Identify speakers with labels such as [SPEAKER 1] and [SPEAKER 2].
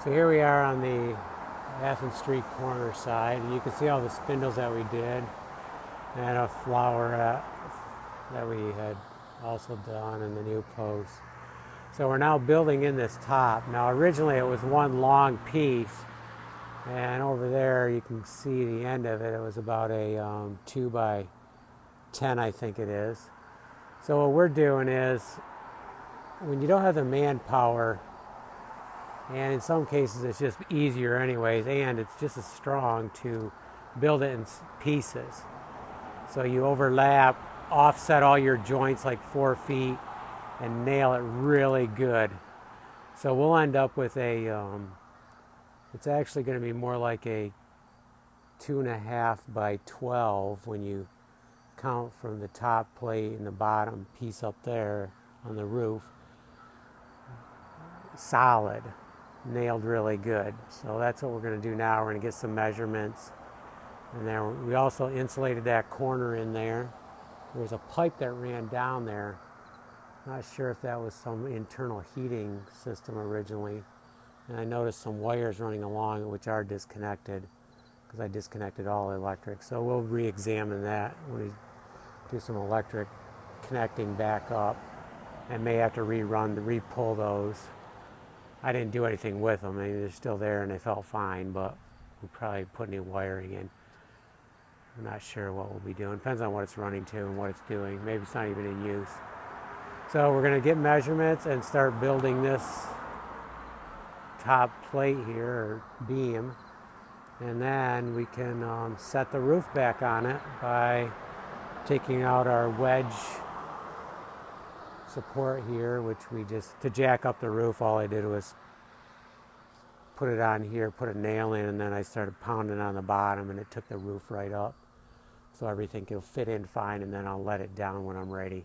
[SPEAKER 1] So here we are on the Athens Street corner side, and you can see all the spindles that we did and a flower that we had also done in the new post. So we're now building in this top. Now originally it was one long piece, and over there you can see the end of it. It was about a 2 by 10, I think it is. So what we're doing is, when you don't have the manpower, and in some cases it's just easier anyways, and it's just as strong to build it in pieces. So you overlap, offset all your joints like 4 feet, and nail it really good. So we'll end up with a, it's actually going to be more like a 2.5 by 12 when you count from the top plate and the bottom piece up there on the roof. Solid, nailed really good. So that's what we're going to do now. We're going to get some measurements, and then we also insulated that corner in there. There was a pipe that ran down there. Not sure if that was some internal heating system originally, and I noticed some wires running along which are disconnected because I disconnected all the electric. So we'll re-examine that when we do some electric connecting back up, and may have to re-pull those. I didn't do anything with them. I mean, they're still there and they felt fine, but we'll probably put new wiring in. I'm not sure what we'll be doing. Depends on what it's running to and what it's doing. Maybe it's not even in use. So we're going to get measurements and start building this top plate here, or beam, and then we can set the roof back on it by taking out our wedge support here, which we just, to jack up the roof, all I did was put it on here, put a nail in, and then I started pounding on the bottom, and it took the roof right up. So everything will fit in fine, and then I'll let it down when I'm ready.